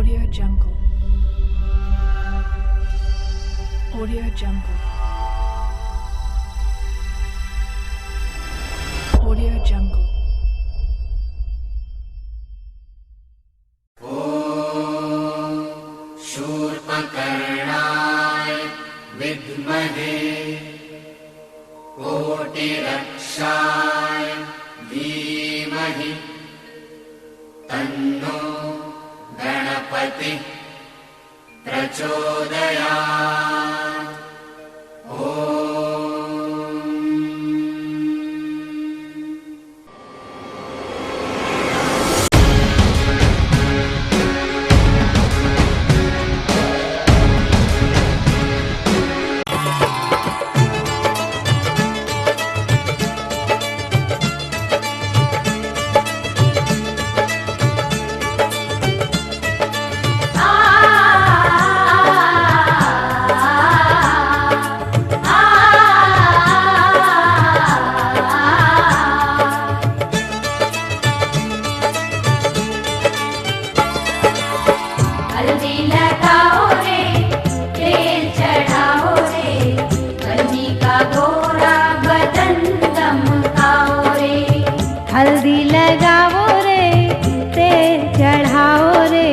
Audio Jungle. Audio Jungle. Audio Jungle. शूर्पकर्णाय विद्महे कोटिरक्षाय धीमहि तन्नो गणपतिः प्रचोदयात्। हल्दी लगाओ रे, तेल चढ़ाओ रे,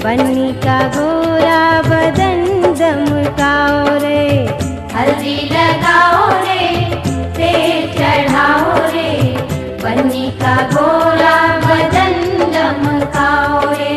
बन्नी का गोरा बदन दमकाओ रे। हल्दी लगाओ रे, तेल चढ़ाओ रे, बन्नी का गोरा बदन दमकाओ रे।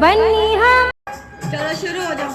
बन्नी हम चलो शुरू हो जाओ।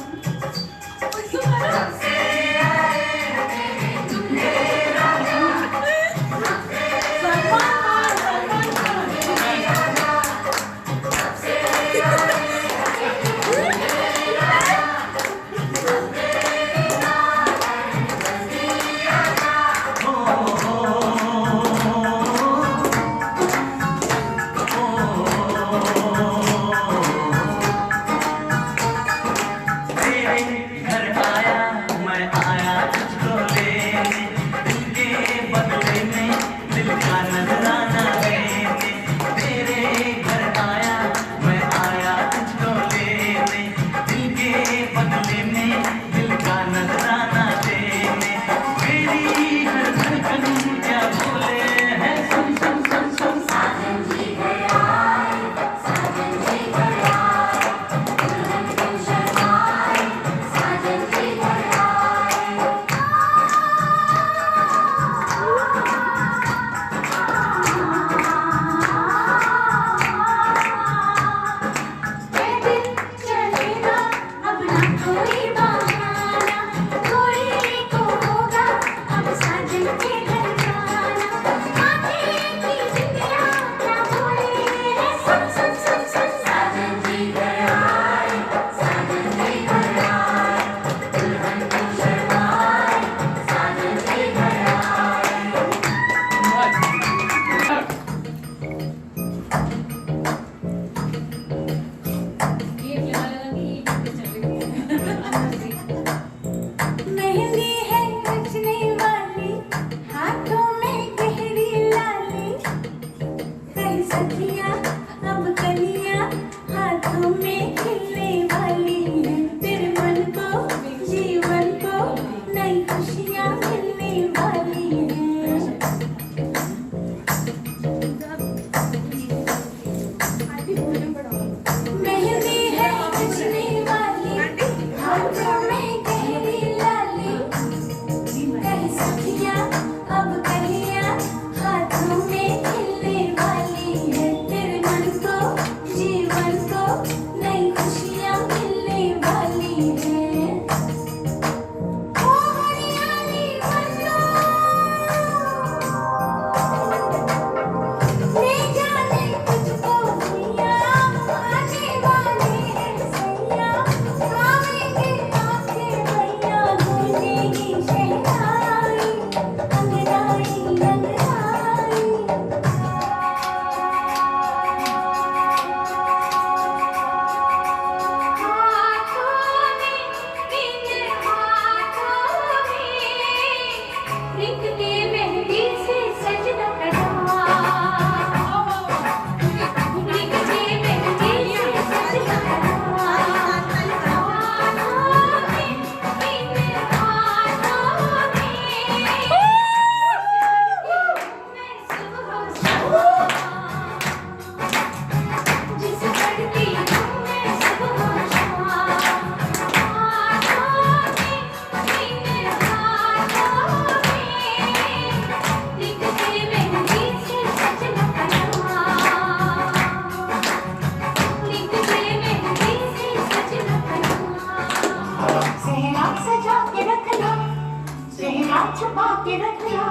सेहरा छुपा के रखना,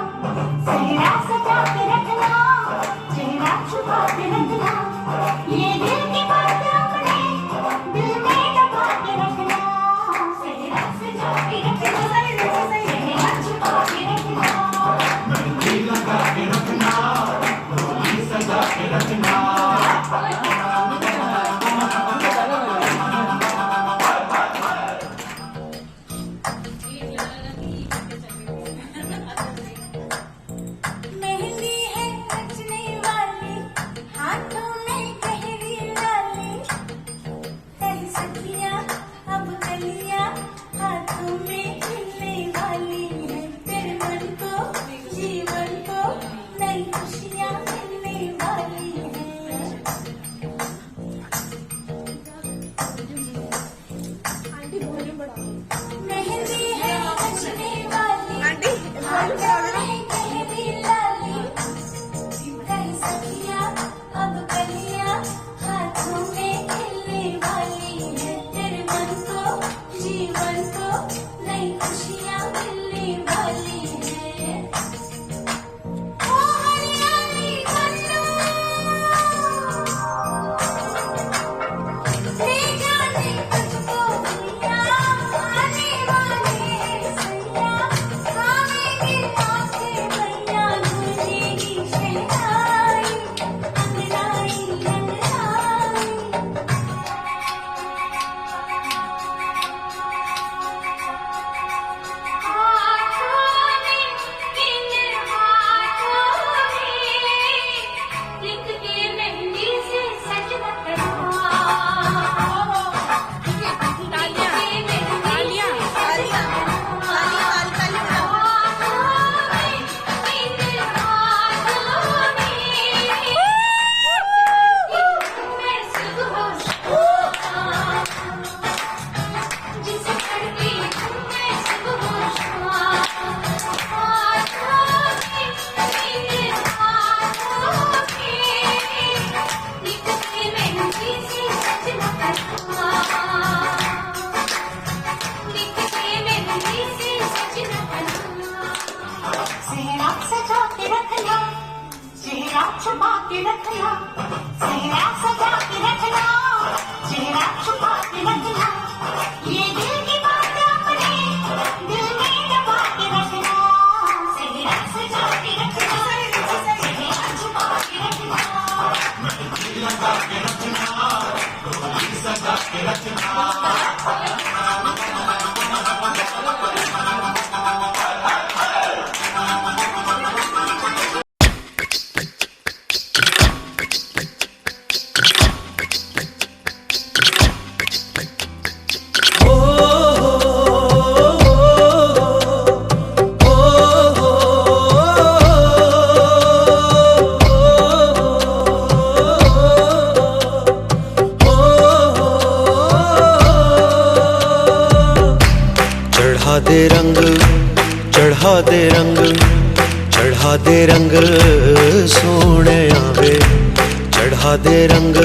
सेहरा सजा के रखना, चेहरा छुपा के रखना, ये दिल की बात अपने दिल में दबा के रखना, सेहरा सजा के रखना, सेहरा छुपा के रखना, मेहंदी लगा के रखना, डोली सजा के रखना। मेहंदी है रचने वाली, हाथों में गहरी डाली, कह सखियां अब कलियां हाथों में खिलने वाली है, तेरे मन को जीवन को नई खुशियां मिलने वाली है। मेहंदी है रचने वाली, हाथों में गहरी डाली, कह सखियां अब कलियां हाथों में खिलने वाली है, तेरे मन को जीवन को नई खुशियां मिलने वाली है। ओ हरियाली बन्नू, ले जाने तुझको दुनिया, आने वाले सैया, आवेंगे आके भैया, गूंजेगी शहनाई, अंगड़ाई अंगड़ाई। हाथों में इन हाथों में लिख के मेहंदी से सजना करवा, सेहरा सजा के रखना, चेहरा छुपा के रखना, सेहरा सजा के रखना, चेहरा छुपा के रखना, ये दिल की बात अपने दिल में दबा के रखना, सेहरा सजा के रखना, सेहरा छुपा के रखना, मेहंदी लगा के रखना, डोली सजा के रखना। चढ़ा दे रंग, चढ़ा दे रंग, चढ़ा दे रंग सोने आवे, चढ़ा दे रंग,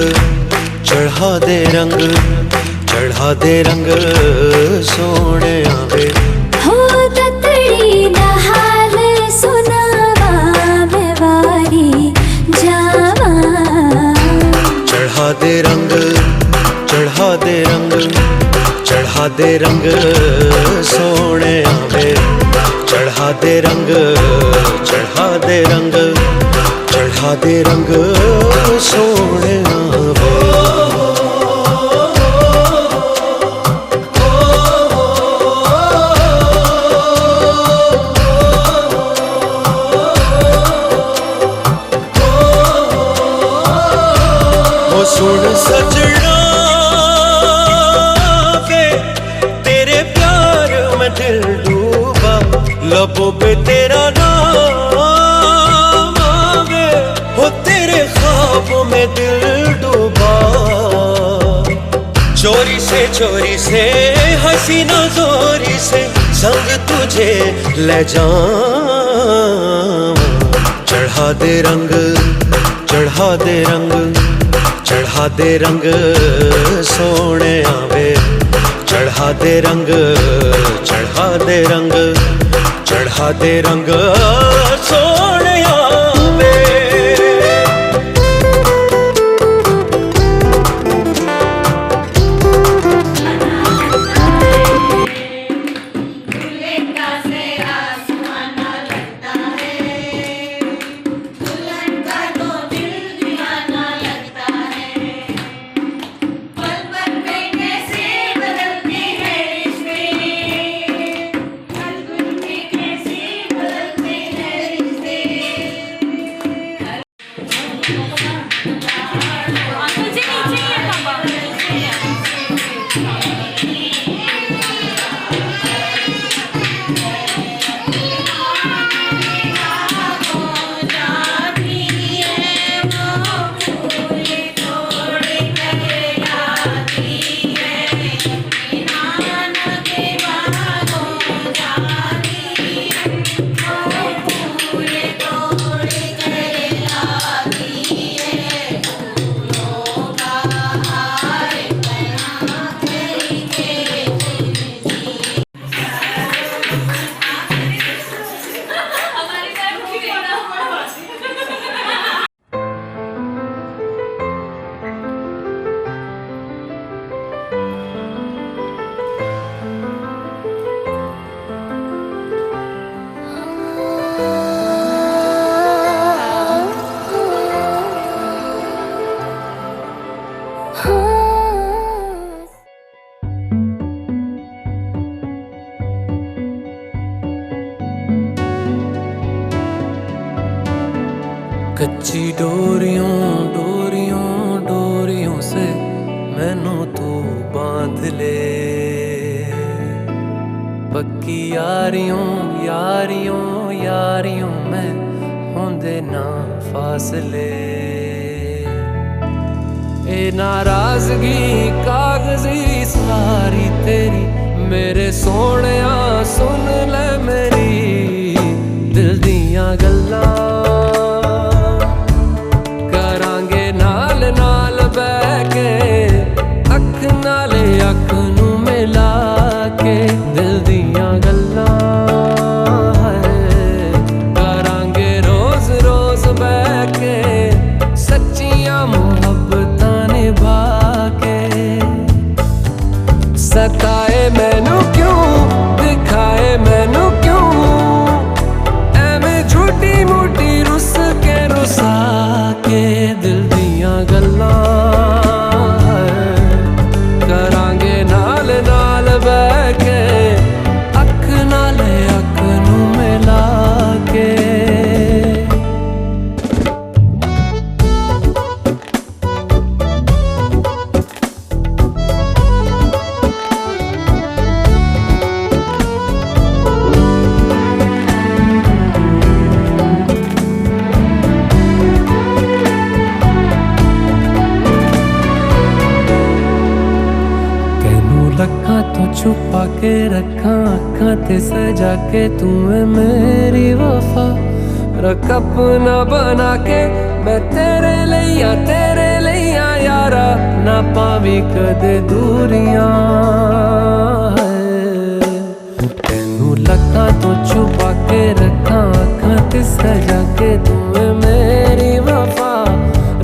चढ़ा दे रंग, चढ़ा दे रंग सोने आवे। हो ततड़ी दा हाल सुनावा मैं वारी जावा, चढ़ा दे रंग, चढ़ा दे रंग, चढ़ा दे रंग सोने आवे, चढ़ा दे रंग, चढ़ा दे रंग, चढ़ा दे रंग सोने आवे। ओ सुन सजना के तेरे प्यार में दिल डूबा, लबों पे तेरा नाम आवे, हो तेरे ख्वाबों में दिल डूबा, चोरी से हसीना जोरी से संग तुझे ले जाऊं। चढ़ा दे रंग, चढ़ा दे रंग, चढ़ा दे रंग सोने आवे, चढ़ा दे रंग, चढ़ा दे रंग, चढ़ा दे रंग सोहणिया वे। कच्ची डोरियों डोरियों डोरियों से मैनू तू बांध ले, पक्की यारियों यारियों यारियों में होंदे ना फासले। ए नाराजगी कागजी सारी तेरी मेरे सोहणिया सुन ले मेरी दिल दियां गल्लां। अख नू मिला के दिल दियां गल्लां करांगे रोज रोज बैठ के सच्चियां मुहब्बतां निभा के। सताए मैनू क्यों दिखाए मैनू क्यों एवें झूठी मूठी रुस के रुसा के दिल दियां गल्लां छुपा के रखा अखा ते सजा के तू है मेरी वफा। रख अपना बना के मैं तेरे लिया यारा ना पावी कदे दूरियां। तेनू लखा तो छुपा के रखा अखा ते सजा के तू है मेरी वफा।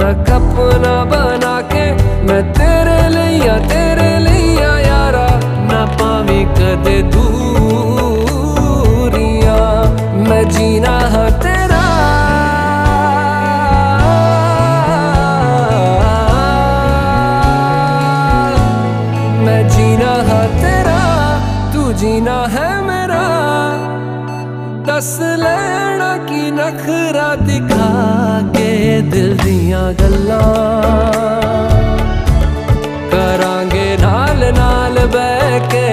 रख अपना बना के मैं तेरे लिया यारा ना पावी कदे दूरियां। मैं जीना है तेरा मैं जीना है तेरा तू जीना है मेरा। दस लेना की नखरा दिखा के दिल दियां गल्लां करांगे नाल नाल बह के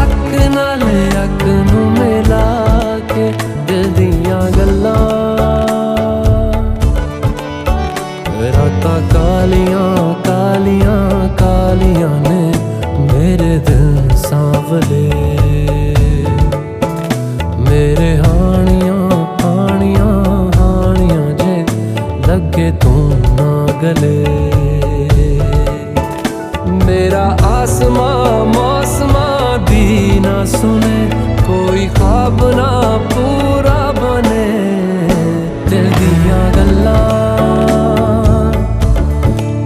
अख नाल अख नू मिला के दिल दियां गल्लां। रातां कालियां कालियां कालियां ने मेरे दिल सांवले। मेरे हानियां हानियां हानियां जे लगे तू ना गले। मेरा आसमां मौसमां दी ना सुने कोई सपना पूरा बने दिल दियां गल्लां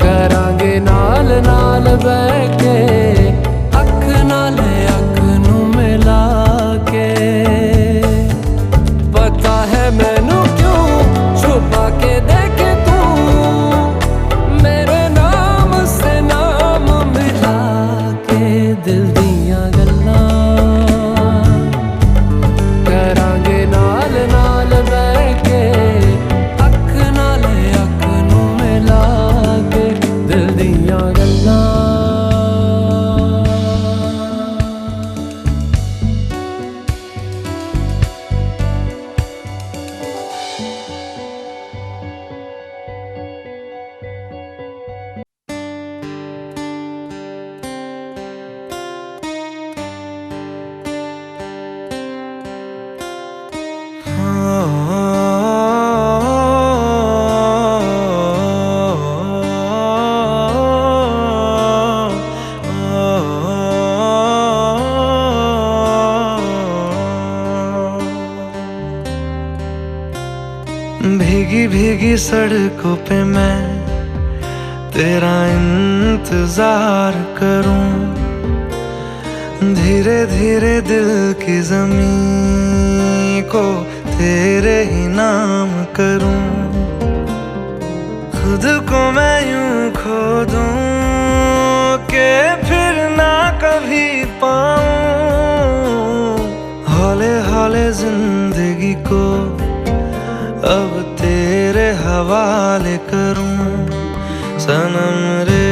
करांगे नाल नाल बैठ के अख नाल अख नू मिला के पता है मैनू क्यों छुपा के देखे तू मेरे नाम से नाम मिला के दिल दियां गल्लां करांगे नाल नाल बैठ के अख नाल अख नू मिला के दिल दियां गल्लां भीगी भीगी सड़कों पे मैं तेरा इंतजार करूं, धीरे धीरे दिल की ज़मीं को तेरे ही नाम करूं। खुद को मैं यूं खो दूं कि फिर ना कभी पाऊं, हौले हौले जिंदगी को अब तेरे हवाले करूं। सनम रे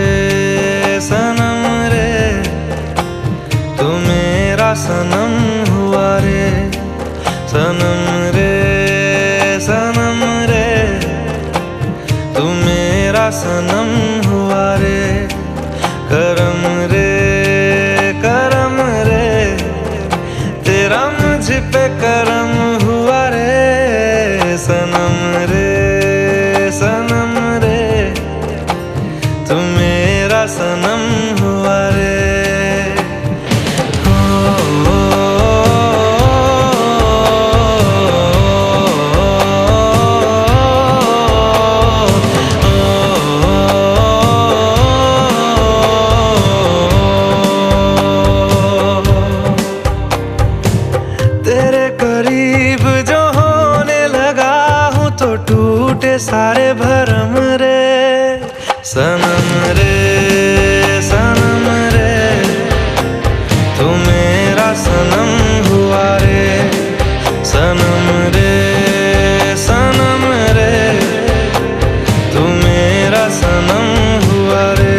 तू मेरा सनम हुआ रे, सनम रे तू मेरा सनम हुआ रे। करम रे तेरा मुझ पे करम हुआ रे, सनम रे तू मेरा सनम हुआ रे। तेरे करीब जो होने लगा हूँ तो टूटे सारे भरम रे, सनम रे तू मेरा सनम हुआ रे, सनम रे तू मेरा सनम हुआ रे।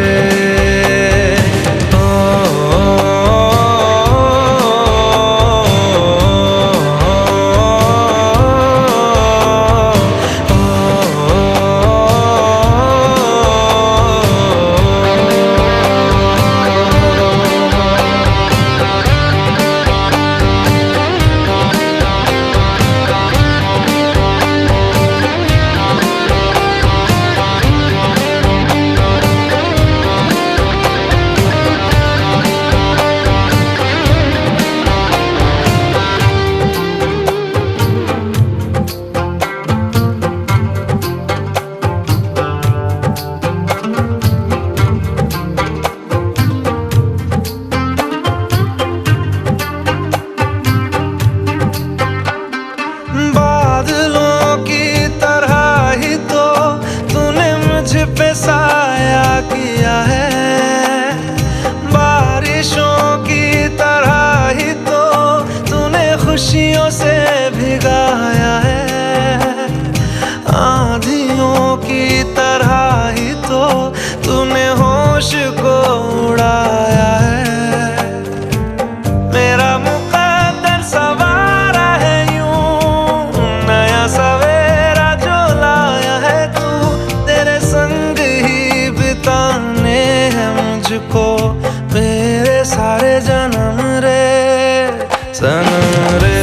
पे साया किया है, बारिशों की तरह ही तो तूने खुशियों से भिगाया है, आंधियों की तरह ही तो तूने होश को उड़ाया है। मेरा मुकद्दर सवारा है यूं, नया सवेरा जो लाया है तू, तेरे संग ही बिताने हैं मुझको मेरे सारे जन्म रे, सनम रे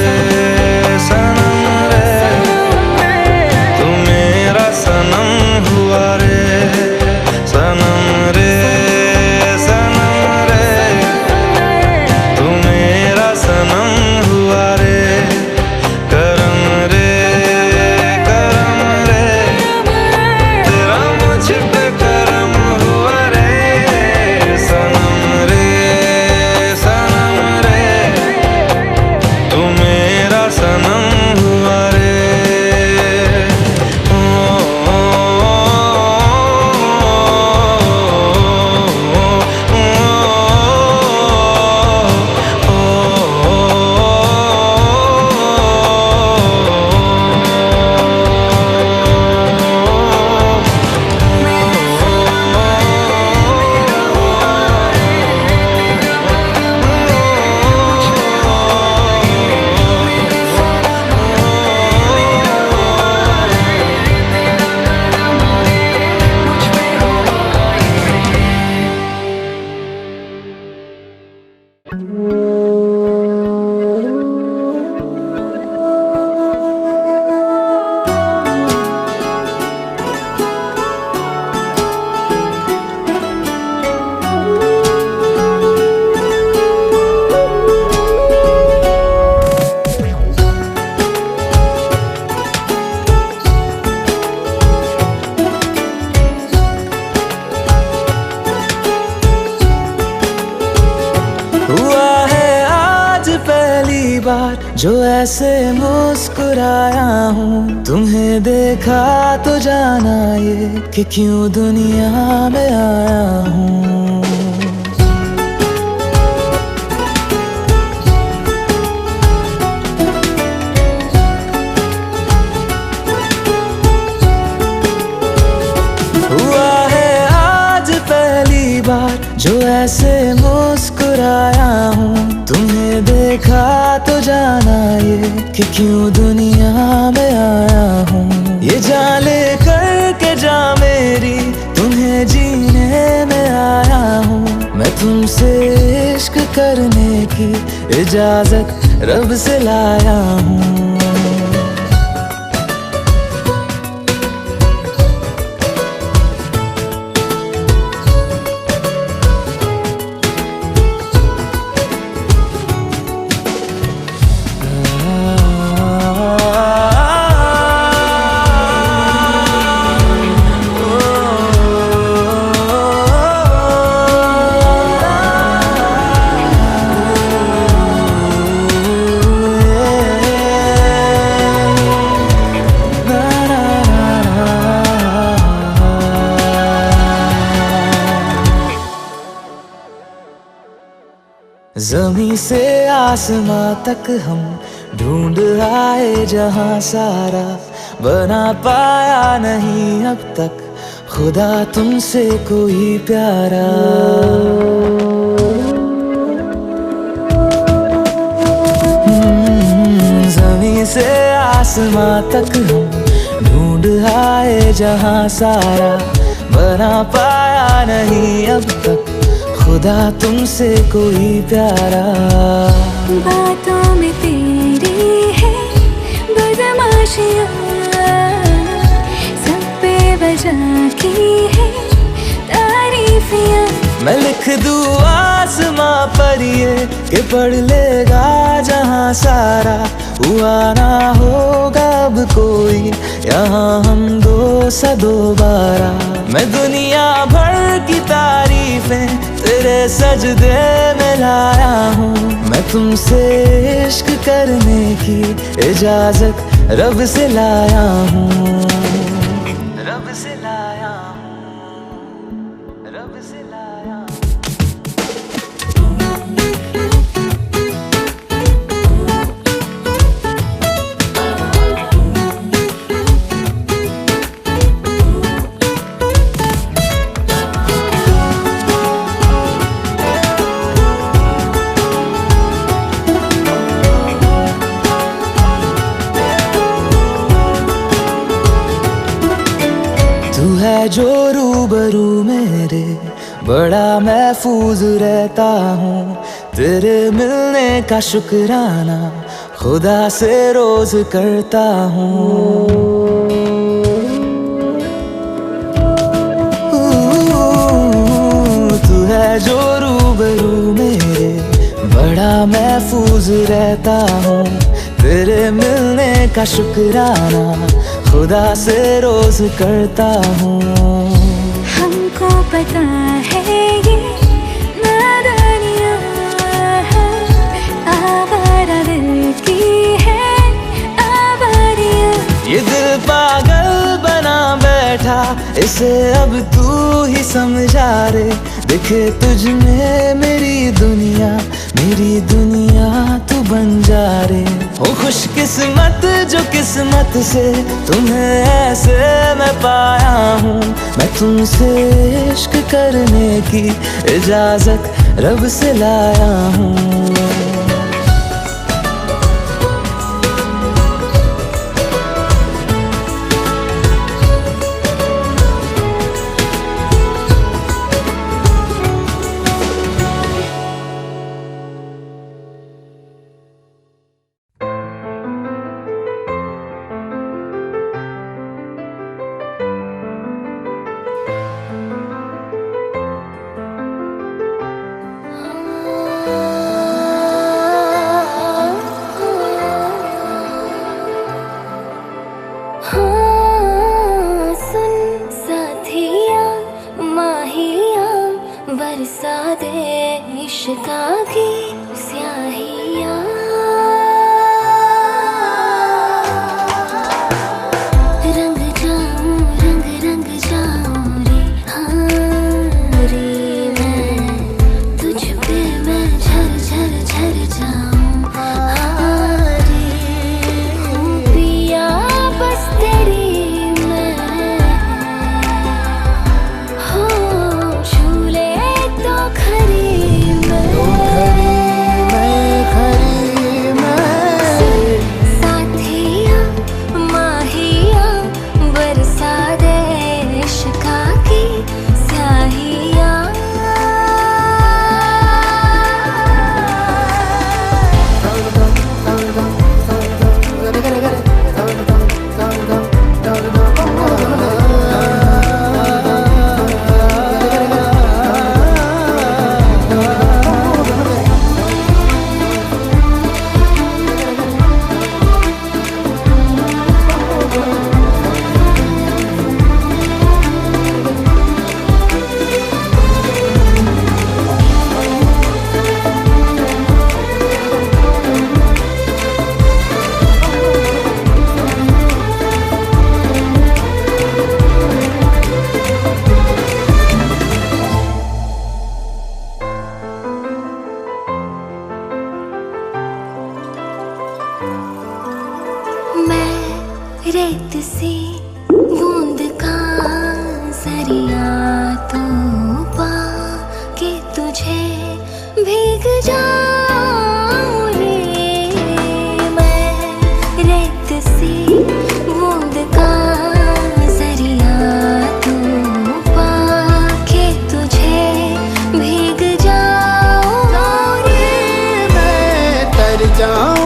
जो ऐसे मुस्कुराया हूँ। तुम्हें देखा तो जाना ये कि क्यों दुनिया में आया हूँ। हुआ है आज पहली बार जो ऐसे मुस्कुराया हूँ। तुम्हें देखा तो जाना ये कि क्यों दुनिया में आया हूँ। ये जान ले करके जा मेरी तुम्हें जीने में आया हूँ। मैं तुमसे इश्क करने की इजाजत रब से लाया हूँ। ज़मीं से आसमां तक हम ढूंढ आए जहां सारा, बना पाया नहीं अब तक खुदा तुमसे कोई प्यारा। ज़मीं से आसमां तक हम ढूंढ आए जहां सारा, बना पाया नहीं अब तक खुदा तुमसे कोई प्यारा। बातों में तेरी है बदमाशियाँ, सब पे वजह की है तारीफियाँ। मैं लिख दूँ आसमां पर ये कि पढ़ लेगा जहां सारा, हुआ ना होगा अब कोई यहाँ हम दो सा दोबारा। मैं दुनिया भर की तारीफें तेरे सजदे में लाया हूँ। मैं तुमसे इश्क करने की इजाजत रब से लाया हूँ। रब से लाया हूँ, रब से लाया हूँ। तू है जो रूबरू मेरे, बड़ा महफूज रहता हूँ। तेरे मिलने का शुक्राना खुदा से रोज करता हूँ। तू है जो रूबरू मेरे, बड़ा महफूज रहता हूँ। तेरे मिलने का शुक्राना खुदा से रोज करता हूँ। हमको पता है ये नादानियाँ हैं, आवारा दिल की है आवारियाँ। ये दिल पागल बना बैठा, इसे अब तू ही समझा रे। दिखे तुझ में मेरी दुनिया तू बन जा रे। हो खुशकिस्मत जो किस्मत से तुम्हें ऐसे मैं पाया हूँ। मैं तुमसे इश्क करने की इजाजत रब से लाया हूँ। रेत सी बूंद का सरिया तो पा के तुझे भीग जाऊं रे मैं, रेत सी बूंद का सरिया तो पा के तुझे भीग जाऊं रे मैं, तर जाऊं।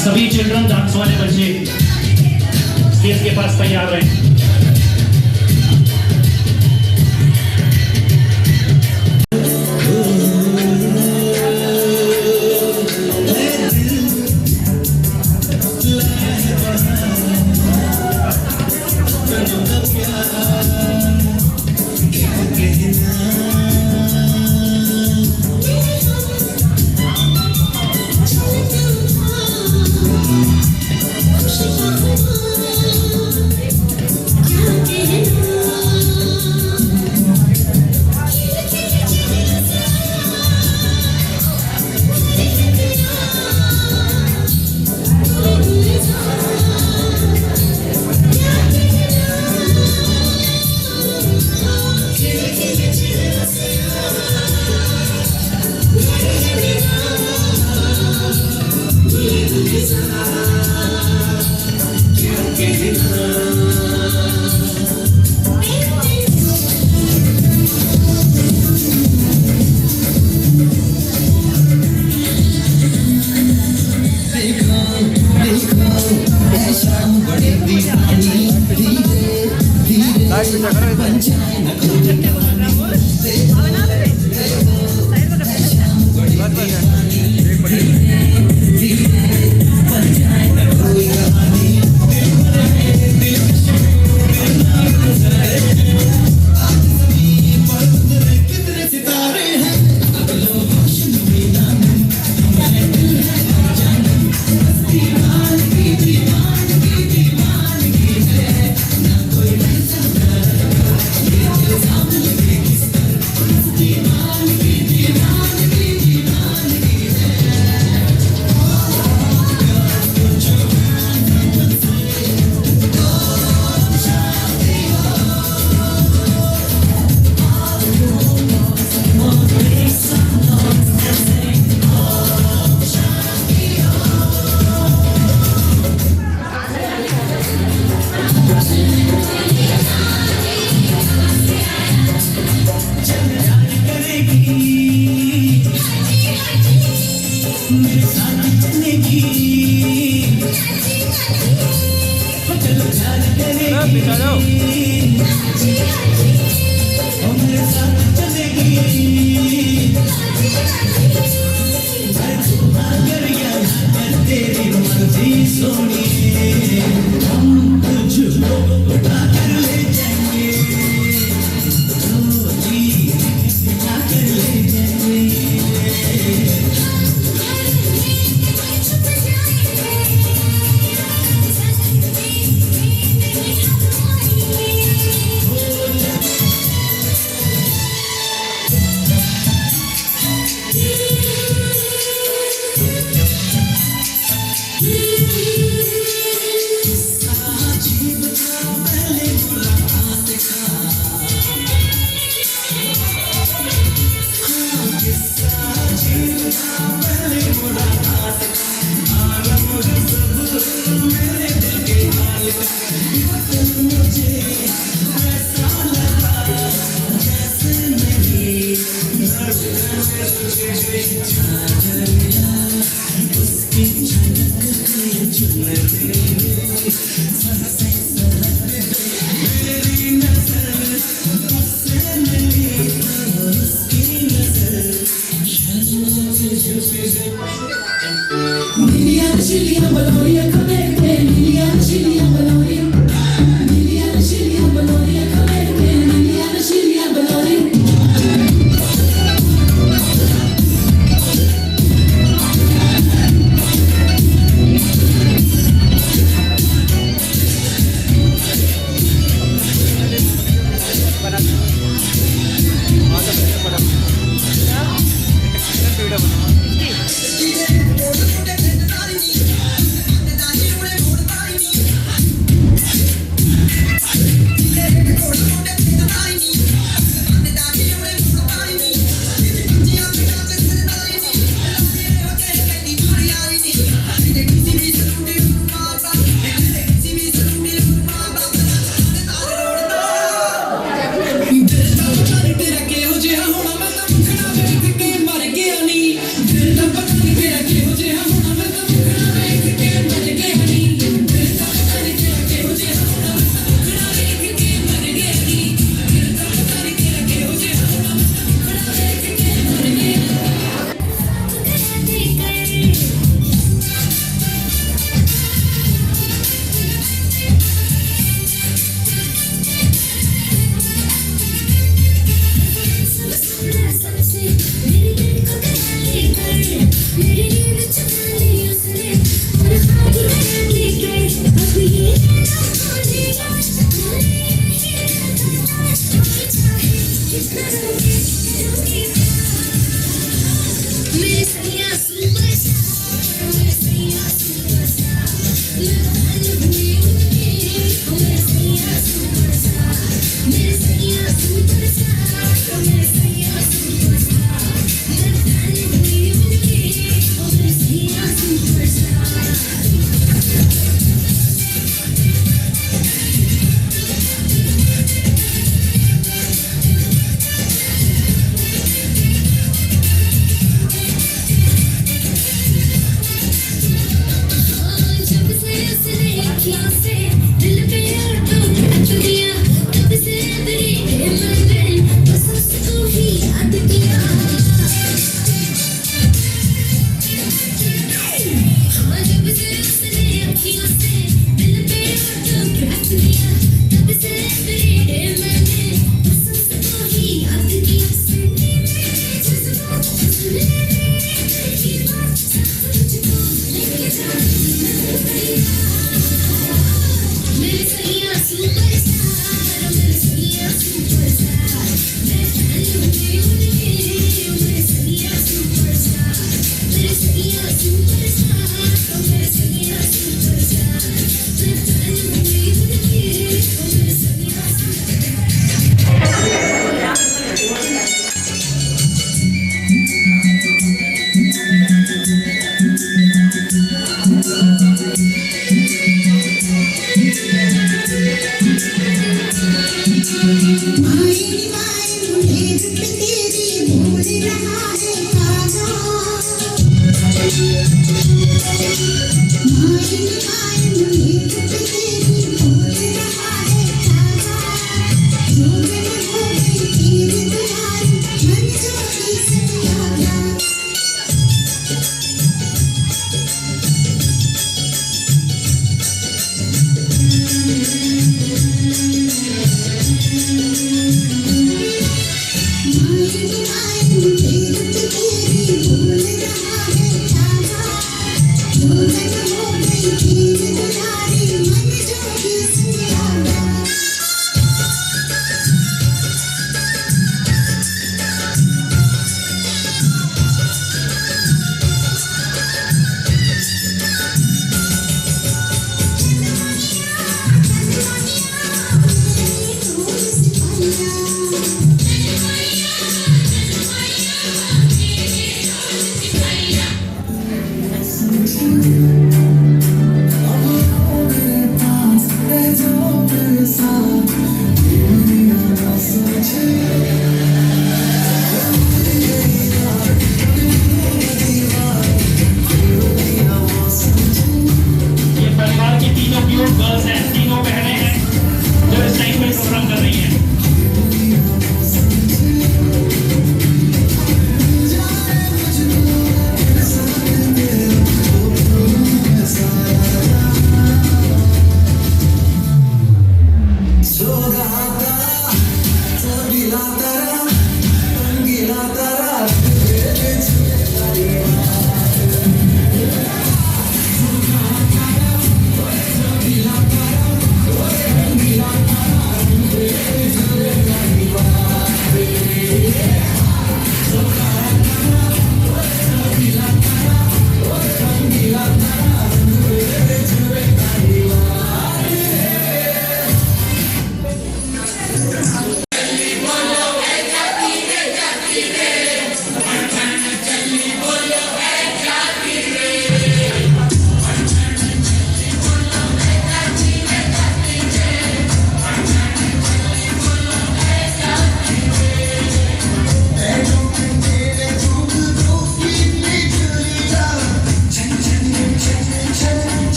सभी चिल्ड्रन डांस वाले बच्चे स्टेज के पास तैयार रहे। मेरे साथ चलेगी मैं तू अगर या ना कर तेरी मर्जी सोनी हम तुझको उठा कर ले जाएंगे ओ जी उठा कर ले जाएंगे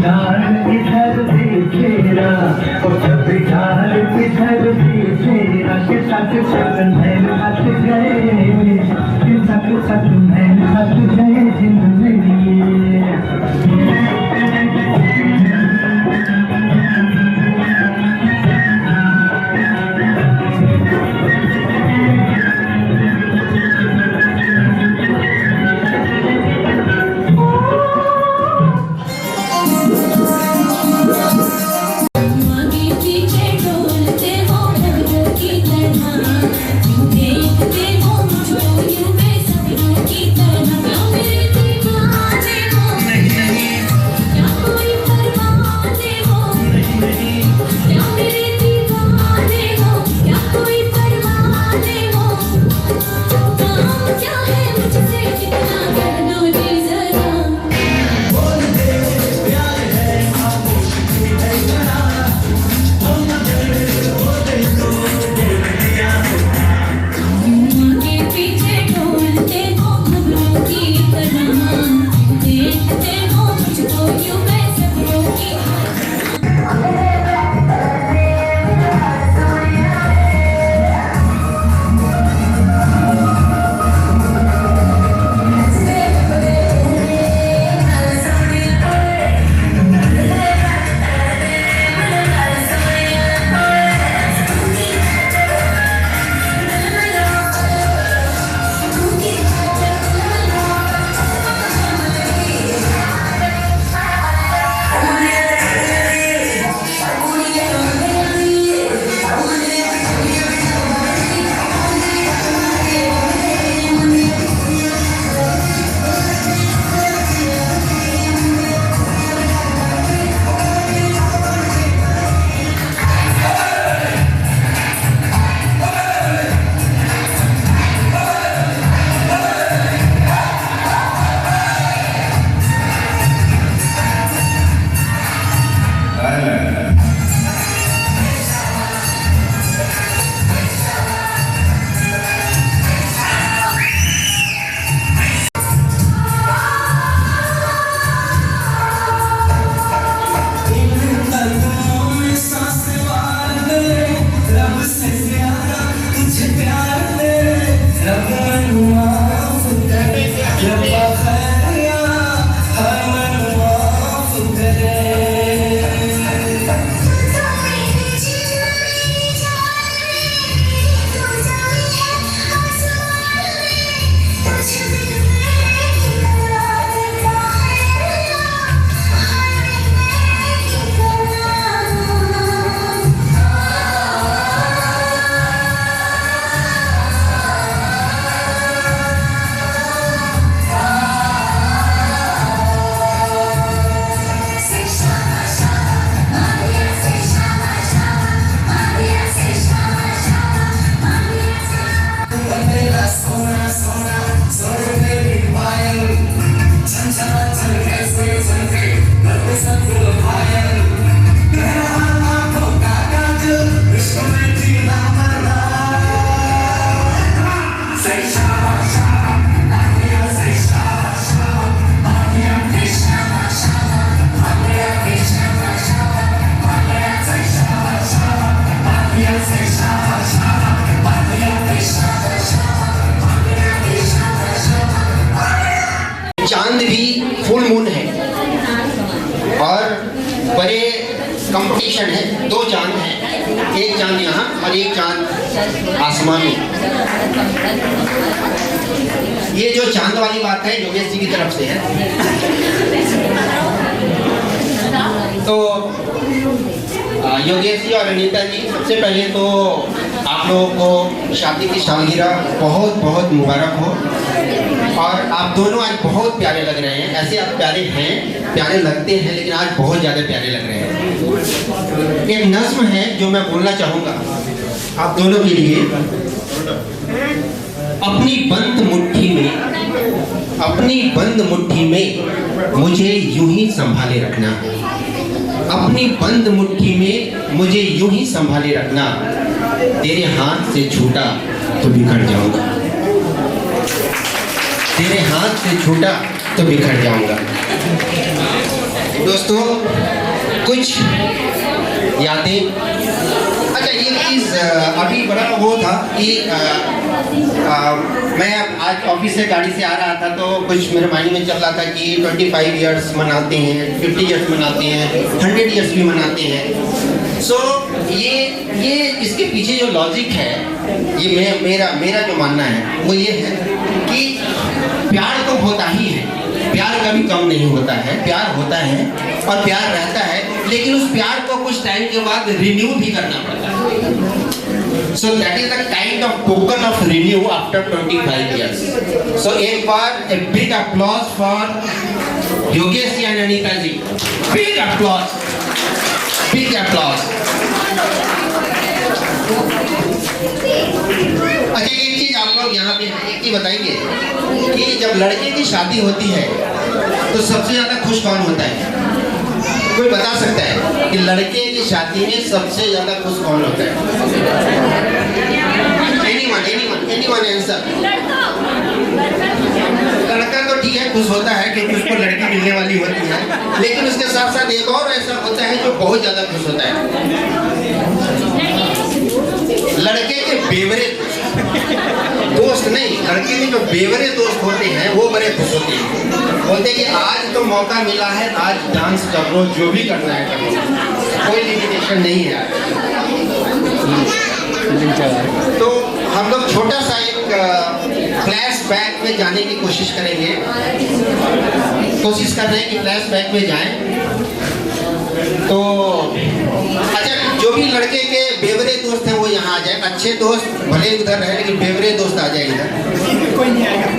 डाल इधर देखेरा और जब डाल इधर देखेरा के साथ नैन हट गए के साथ नैन हट गए जिंदगी चांद भी फुल मून है और बड़े कंपटीशन है। दो चांद हैं, एक चांद यहाँ और एक चांद आसमान में। ये जो चांद वाली बात है योगेश जी की तरफ से है। तो योगेश जी और अनीता जी, सबसे पहले तो आप लोगों को शादी की सालगिरह बहुत बहुत मुबारक हो। और आप दोनों आज बहुत प्यारे लग रहे हैं। ऐसे आप प्यारे हैं, प्यारे लगते हैं, लेकिन आज बहुत ज़्यादा प्यारे लग रहे हैं। एक नज़्म है जो मैं बोलना चाहूँगा आप दोनों के लिए। अपनी बंद मुट्ठी में, अपनी बंद मुट्ठी में मुझे यूं ही संभाले रखना। अपनी बंद मुट्ठी में मुझे यूं ही संभाले रखना। तेरे हाथ से छूटा तो बिखर जाऊंगा। तेरे हाथ से छूटा तो बिखर जाऊंगा। दोस्तों कुछ यादें। अच्छा ये चीज़ अभी बड़ा वो था कि मैं आज ऑफिस से गाड़ी से आ रहा था तो कुछ मेरे माइंड में चल रहा था कि 25 इयर्स मनाते हैं, 50 इयर्स मनाते हैं, 100 इयर्स भी मनाते हैं। सो ये इसके पीछे जो लॉजिक है, ये मेरा जो मानना है वो ये है कि प्यार तो होता ही है, प्यार कभी कम नहीं होता है, प्यार होता है और प्यार रहता है, लेकिन उस प्यार को कुछ टाइम के बाद रिन्यू भी करना पड़ता है। So that is the kind of token of renew after 25 years. So एक बार a big applause for Yogesh and Anita ji. Big applause. Big applause. अच्छा एक चीज आप लोग यहाँ पे एक चीज बताएंगे कि जब लड़के की शादी होती है तो सबसे ज्यादा खुश कौन होता है? कोई बता सकता है कि लड़के की शादी में सबसे ज्यादा खुश कौन होता है? Anyone answer? लड़का तो ठीक है खुश होता है क्योंकि उसको लड़की मिलने वाली होती है, लेकिन उसके साथ साथ एक और ऐसा होता है जो बहुत ज्यादा खुश होता है, लड़के के बेवरे दोस्त नहीं, लड़के के जो बेवरे दोस्त होते हैं वो बड़े खुश होते हैं। बोलते हैं कि आज तो मौका मिला है, आज डांस कर लो, जो भी करना है कर लो, कोई लिमिटेशन नहीं है। तो हम लोग छोटा सा एक फ्लैशबैक में जाने की कोशिश करेंगे, कोशिश कर रहे हैं कि फ्लैशबैक में जाएं। तो अच्छा जो भी लड़के के बेवरे दोस्त हैं वो यहाँ आ जाए, अच्छे दोस्त भले उधर रहे लेकिन बेवरे दोस्त आ जाए इधर। कोई नहीं आएगा।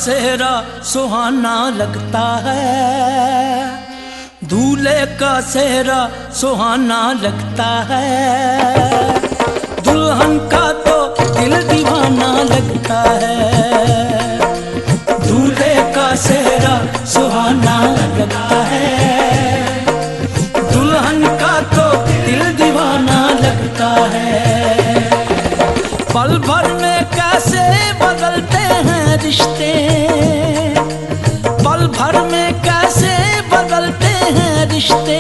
सेहरा सुहाना लगता है, दूल्हे का सेहरा सुहाना लगता है, दुल्हन का तो दिल दीवाना लगता है, दूल्हे का सेहरा सुहाना लगता है, दुल्हन का तो दिल दीवाना लगता है। पल भर में कैसे बदलते हैं रिश्ते, पल भर में कैसे बदलते हैं रिश्ते,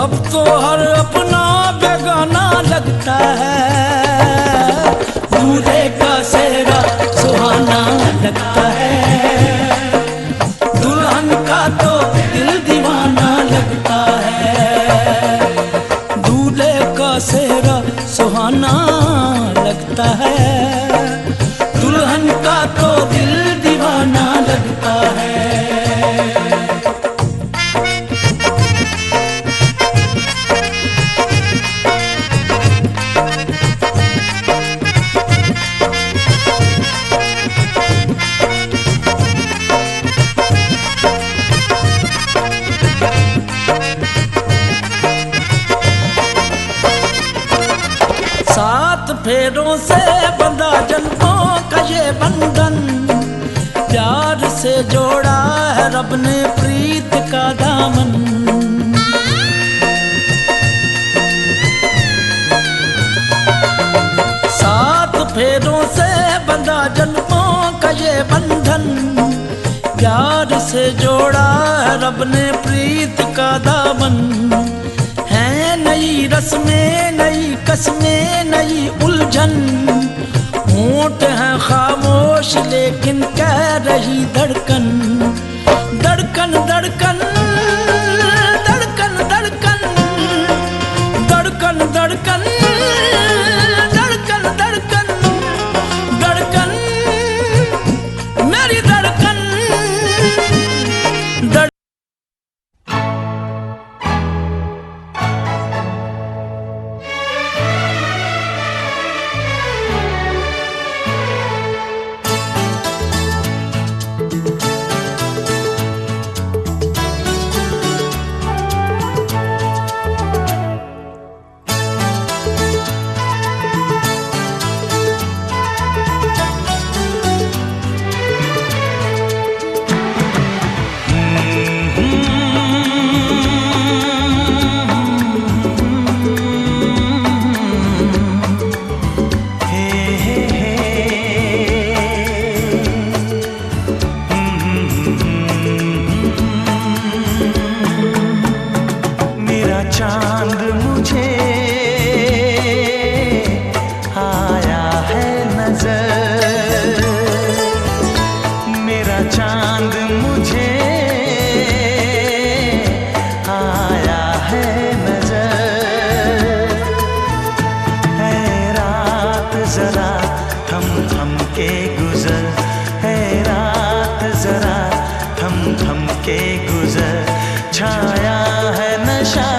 अब तो हर अपना बेगाना लगता है, दूल्हे का सेहरा सुहाना लगता है, दुल्हन का तो दिल दीवाना लगता है, दूल्हे का सेहरा सुहाना लगता है, दुल्हन का तो दिल दीवाना लगता है। सात फेरों से बंधा जन्मों का ये बंधन, प्यार से जोड़ा है रब ने प्रीत का दामन। सात फेरों से बंधा जन्मों का ये बंधन, प्यार से जोड़ा है रब ने प्रीत का दामन। नई रस्में नई कस्में नई उलझन, होंठ हैं खामोश लेकिन कह रही धड़कन, धड़कन धड़कन धड़कन धड़कन धड़कन धड़कन धड़कन धड़कन धड़कन मेरी धड़कन चांद मुझे आया है नजर, मेरा चांद मुझे आया है नजर। है रात जरा थम थम के गुजर, है रात जरा थम थम के गुजर। छाया है नशा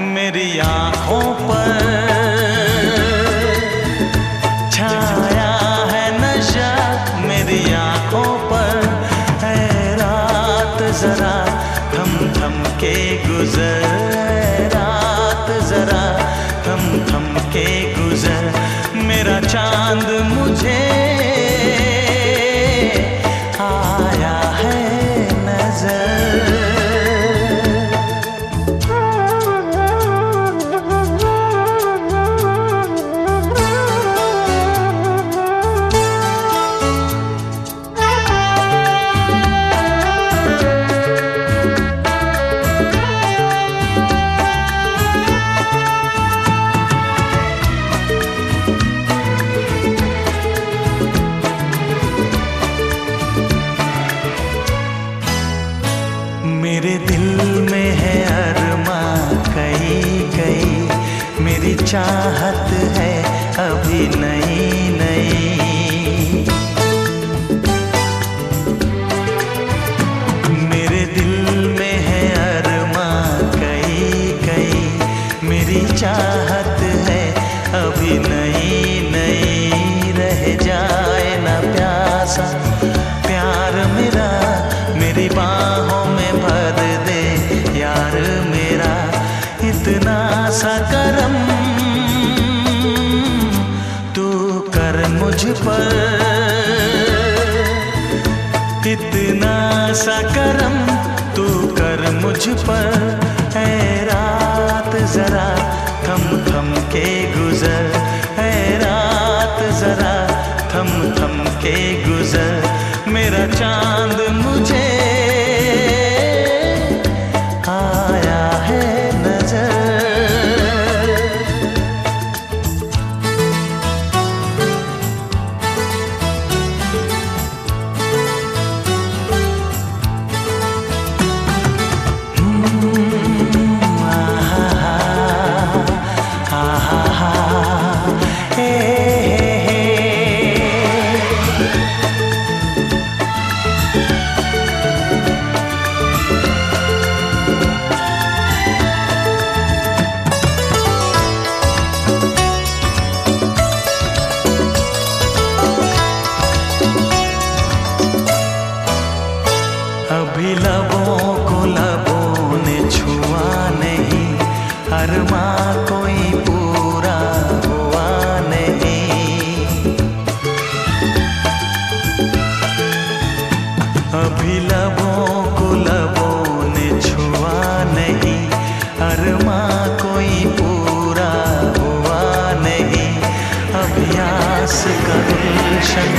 मेरी आँखों पर, छाया है नशा मेरी आँखों पर। है रात जरा थम थम के गुजर, है रात जरा थम थम के गुजर। मेरा चांद मुझे आया है नजर। मेरे दिल में है अरमा कई कई, मेरी चाहत है अभी नई नई। मेरे दिल में है अरमा कई कई, मेरी चाहत है अभी नई नई। रह जाए ना प्यासा प्यार मेरा, मेरी बाहों में भर दे यार मेरा। इतना सा करम तू कर मुझ पर, इतना सा करम तू कर मुझ पर। है रात जरा थम थम के गुजर, है रात जरा थम थम के गुजर। मेरा चांद मुझे आया है नजर। अभी लबों को लबों ने छुआ नहीं, अरमा कोई पूरा हुआ नहीं। अभी लबों को लबों ने छुआ नहीं, अरमा कोई पूरा हुआ नहीं। अभ्यास का गुलशन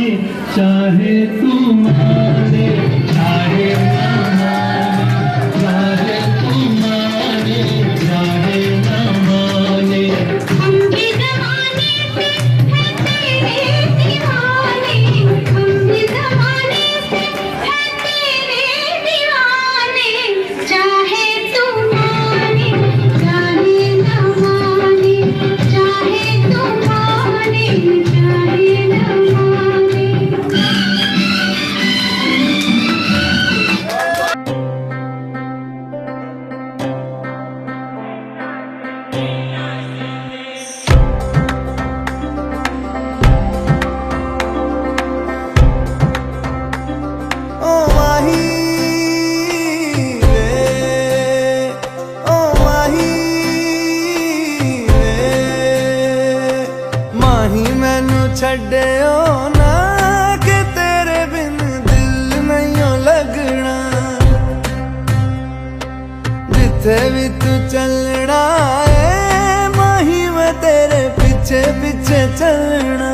चाहे तू माने चाहे ना माने, चाहे तू माने चाहे ना माने। हम भी ज़माने से हैं तेरे दीवाने, हम भी ज़माने से हैं तेरे दीवाने, चाहे तू माने चाहे ना माने, चाहे तू माने चाहे ना माने। ओ माही वे, ओ माही वे, माही मैनू छड्डियो ना कि तेरे बिन दिल नहीं लगना। जिथे भी तू चलना है माही मैं तेरे पीछे पीछे चलना।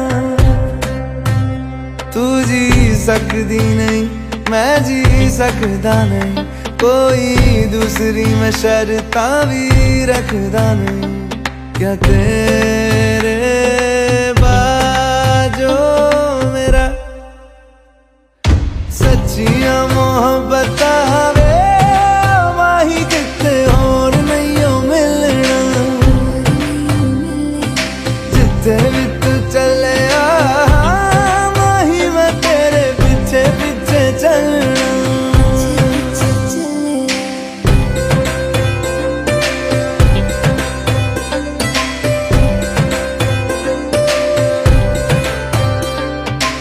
तू जी सकदी नहीं मैं जी सकदा नहीं, कोई दूसरी मैं शर्तां भी रखदा नहीं। क्या तेरे बाजो मेरा सच्चियां मोहब्बत वे माही किते होर नहीं हो मिलना। जिथे भी तू चले माही मैं तेरे पीछे पीछे चलना।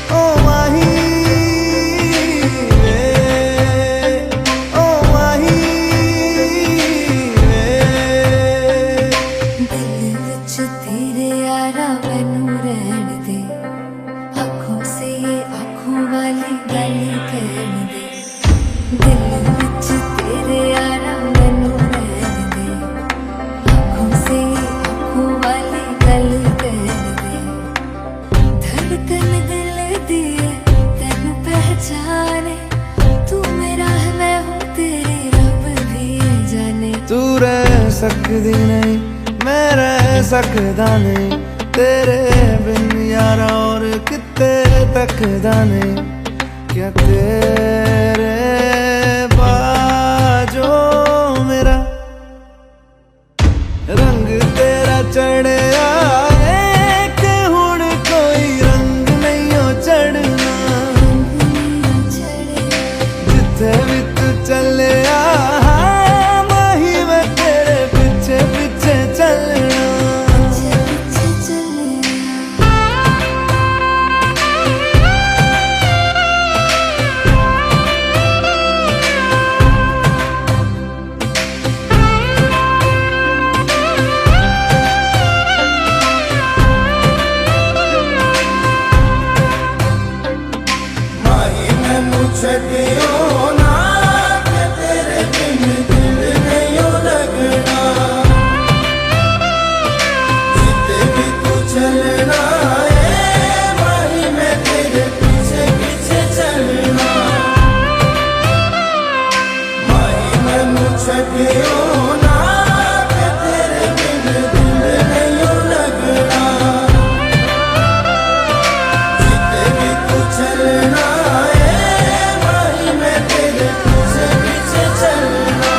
ओ माही वे, ओ माही वे, दिल विच तेरे यारा मैनू रहन दे, आँखों से ये आँखों वाली गल कहन दे। दिल विच तेरे यारा मैनू रहन दे, आँखों से ये आँखों वाली गल कहन दे। धड़कन दिल दी है तैनू पहचाने, तू मेरा है मैं हूँ तेरी रब भी जाने। तू रह सकदी नहीं मैं रह सकदा नहीं, तेरे बिन यारा और किते तकदा नहीं। क्या तेरे बाजो मेरा रंग तेरा चढ़े आए कि हुण कोई रंग नहीं हो चढ़ना। जिथे भी तू चले माही मैं तेरे पीछे पीछे चलना। माही मैनू छड्डियो ना कि तेरे बिन दिल नहीं हो लगना। जिथे भी तू चलना है माही मैं तेरे पीछे पीछे चलना। माही मैनू छड्डियो ना कि तेरे बिन दिल नहीं हो लगना। जिथे भी तू चलना है माही मैं तेरे पीछे पीछे चलना।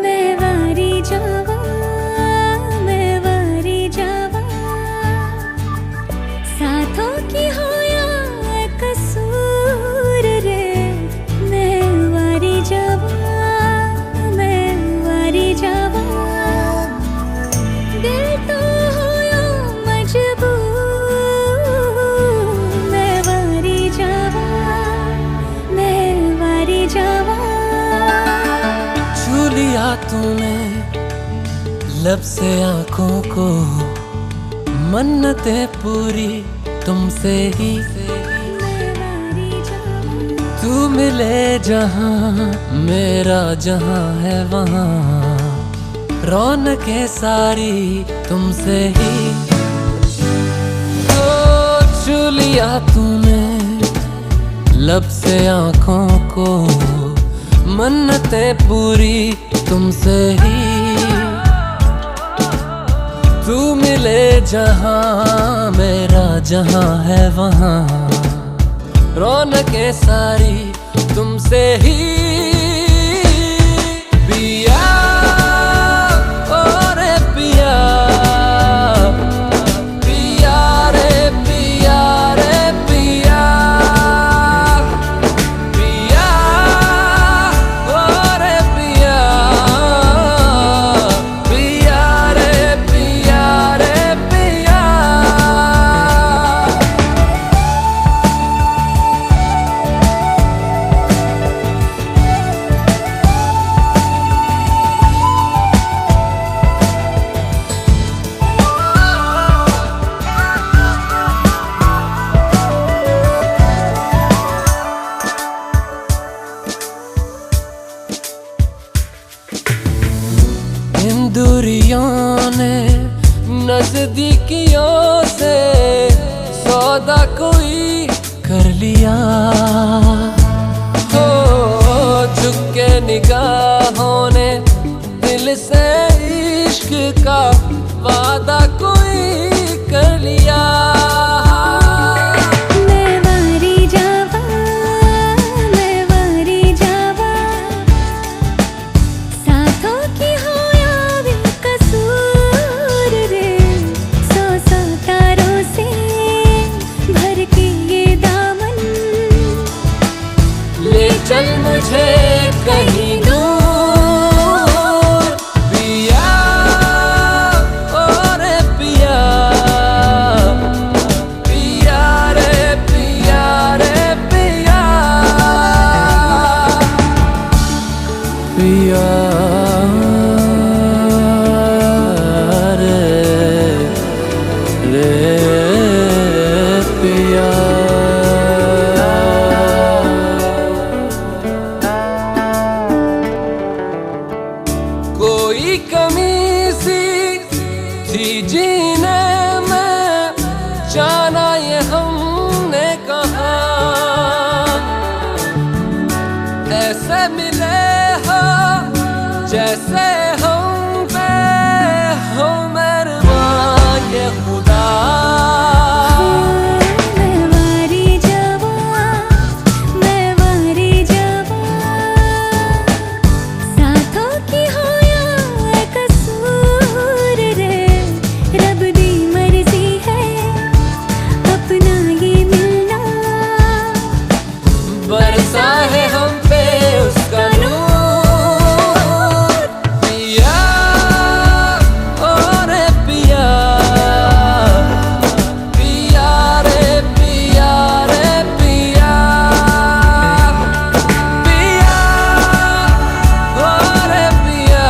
मैं वारी जावा, मैं वारी जावा, साथों की होया कसूर रे। मैं वारी जावा, मैं वारी जावा, दिल तो होया मजबूर। मैं वारी जावा, मैं वारी जावा। छू लिया तूने लब से आंखों को, मन्नतें पूरी तुमसे ही, तू मिले जहां मेरा जहां है वहां, रौनकें सारी तुमसे ही। तो छू लिया तूने लब से आँखों को, मन्नतें पूरी तुमसे ही, तू मिले जहां मेरा जहां है वहां, रौनकें सारी तुमसे ही। पिया ओ रे पिया, पिया रे पिया रे पिया, पिया ओ रे पिया, पिया रे पिया रे पिया। इन दूरियों ने नजदीकियों से सौदा कोई कर लिया, हो झुके निगाहों ने दिल से इश्क का वादा कोई कर लिया। चल मुझे कहीं दूर, पिया ओ रे पिया, पिया रे पिया रे पिया, पिया रे रे पिया। कोई कमी सी थी जीने में, जाना ये हमने कहा, ऐसे मिले हो जैसे हम पे हो मेहरबान ये खुदा। बरसा है हम पे उसका नूर, पिया ओ रे पिया, पिया रे पिया रे पिया, पिया ओ रे पिया,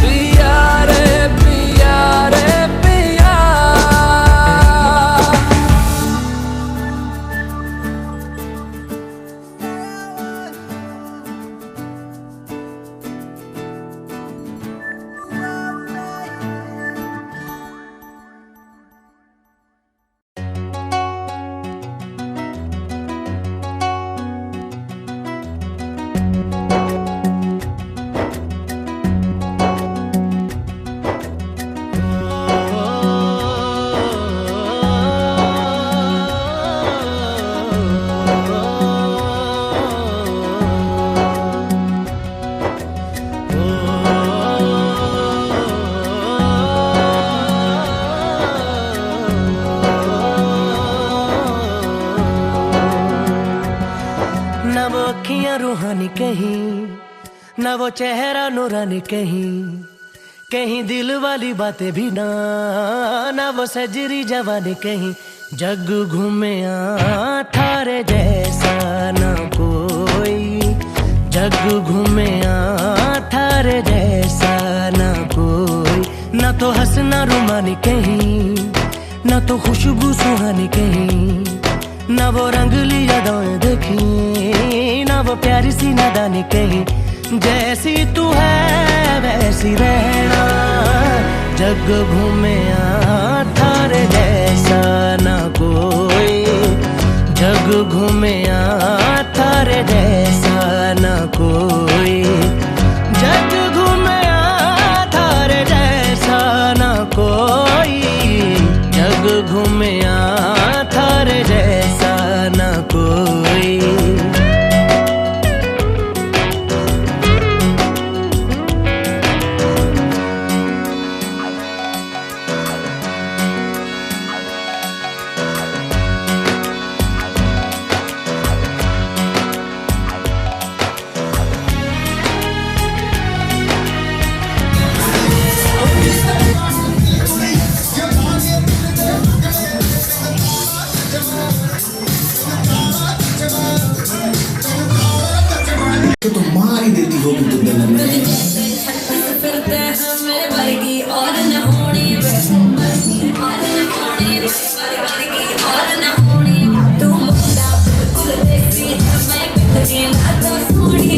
पिया रे पिया रे पिया। न वो अखियां रूहानी कहीं, न वो चेहरा नूरानी कहीं, कहीं दिल वाली बातें भी ना, न वो सजरी जवानी कहीं। जग घूमे थारे जैसा न कोई, जग घूमे थारे जैसा न कोई, न तो हंसना रुमानी कहीं, ना तो खुशबू सुहानी कहीं, ना वो रंगली यादें देखी, ना वो प्यारी सी नादानी कहीं। जैसी तू है वैसी रहना, जग घूमे थारे जैसा ना कोई, जग घूमे थारे जैसा ना कोई, जग घूमे थारे जैसा ना कोई, जग घूमे थारे जैसा ना कोई। तो मार ही देती हो तुम दिल में। फिरते हमें वर्गी और न होनी, और न होनी, वर्गी और न होनी। तू मुद्दा बिल्कुल देखती है, मैं कितनी ना तो सोनी।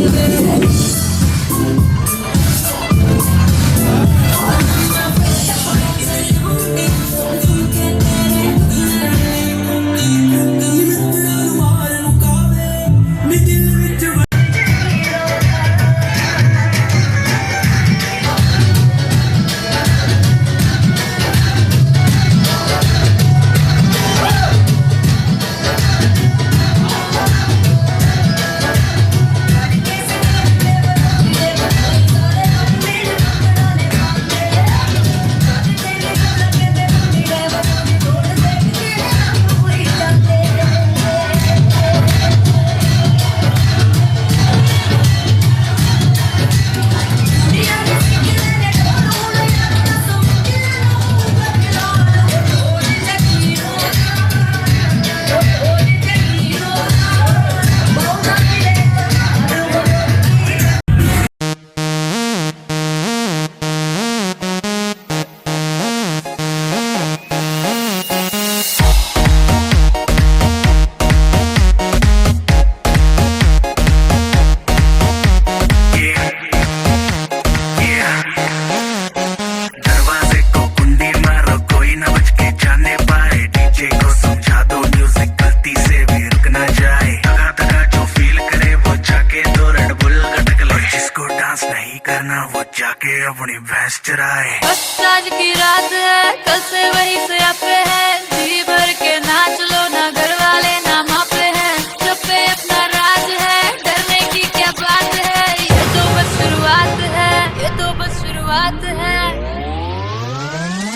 अपनी भैंस चराए। बस आज की रात है, कल से वही से आपे है, जी भर के नाच लो, ना घर वाले ना मापे हैं, सब पे अपना राज है, डरने की क्या बात है, ये तो बस शुरुआत है, ये तो बस शुरुआत है।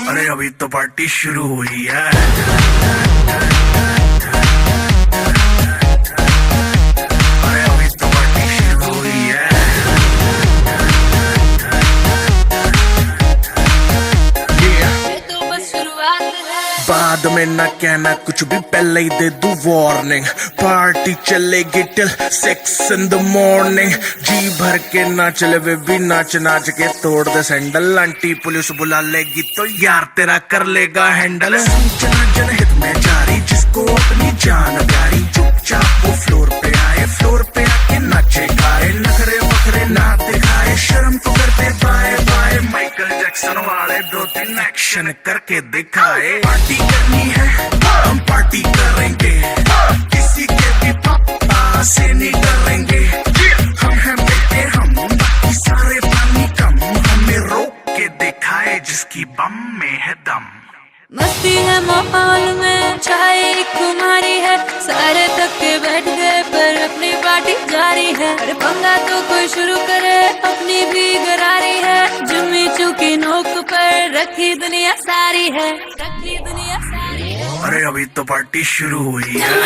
अरे अभी तो पार्टी शुरू हुई है। बाद में ना कहना कुछ भी, पहले ही दे दूं वार्निंग। पार्टी चलेगी टिल 6 in the morning। जी भर के ना चले वे भी नाच नाच के तोड़ दे सैंडल। आंटी पुलिस बुला लेगी तो यार तेरा कर लेगा हैंडल। सूचना जनहित में जारी, जिसको अपनी जान प्यारी, चुपचाप वो फ्लोर पे आए, फ्लोर पे आके नाचे गाए, नखरे वखरे ना दिखाए, शर्म तो करते बाय बाय। माइकल जैक्सन वाले 2-3 एक्शन करके दिखाए। पार्टी करनी है हम पार्टी करेंगे, किसी के भी पापा से नहीं डरेंगे। हम हैं बेटे हम, बाकी सारे पानी कम, हमें रोक के दिखाए जिसकी बम में है दम। मस्ती है माहौल में, चाहे कुमारी है, सारे तक के बैठ गए पर अपनी पार्टी जारी है। अरे पंगा तो कोई शुरू करे, अपनी भी गरारी है, जुम्मी चूकी नोक पर रखी दुनिया सारी है, रखी दुनिया सारी है। अरे अभी तो पार्टी शुरू हुई है।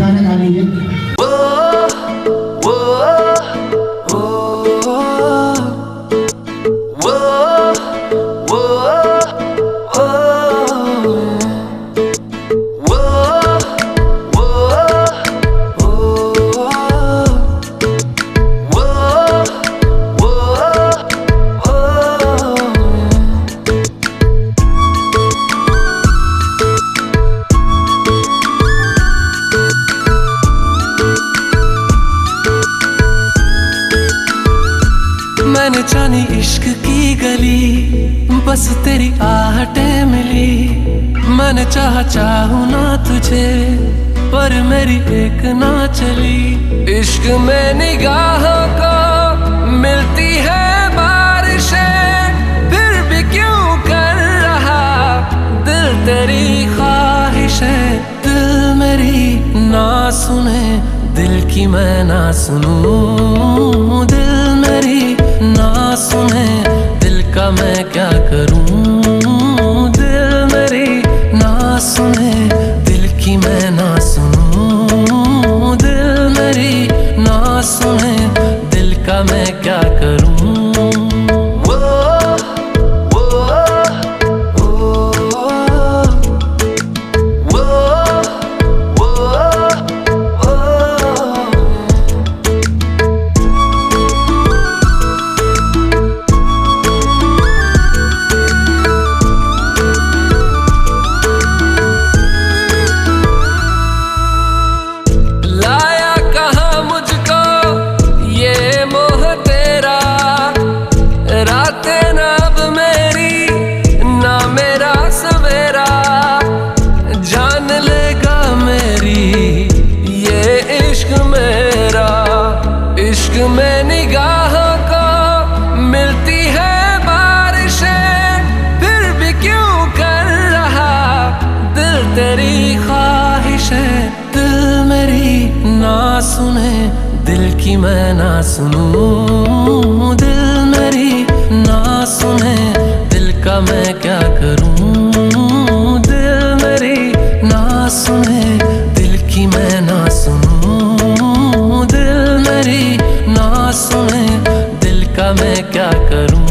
गाना गा लीजिए। मैंने जानी इश्क की गली, बस तेरी आहटें मिली। मैंने चाहूं ना तुझे, पर मेरी एक ना चली। इश्क में निगाहों को मिलती है बारिशें, फिर भी क्यों कर रहा दिल तेरी ख्वाहिशें। दिल मेरी ना सुने, दिल की मैं ना सुनूं। दिल मेरी ना सुने, दिल का मैं क्या करूं। दिल मेरी ना सुने, दिल की मैं ना सुनूं। दिल मेरी ना सुने, दिल का मैं क्या करूं। इश्क में निगाहों को मिलती है बारिशें, फिर भी क्यों कर रहा दिल तेरी ख्वाहिशें। दिल मेरी ना सुने, दिल की मैं ना सुनूं। दिल मेरी ना सुने, दिल का मैं क्या करूं। दिल मेरी ना सुने, दिल की मैं ना सुनूं। दिल मेरी ना सुने, दिल का मैं क्या करूं।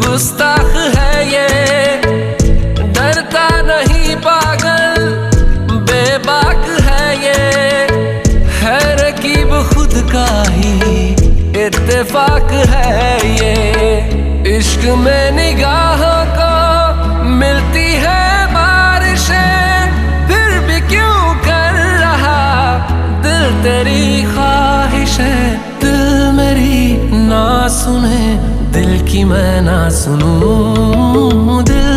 गुस्ताख है ये, डरता नहीं पागल, बेबाक है ये। है रकीब खुद का ही इत्तेफाक है ये। इश्क में निगाहों को मिलती है बारिशें, फिर भी क्यों कर रहा दिल तेरी ख्वाहिशें। दिल मेरी ना सुने, दिल की मैं ना सुनूं। दिल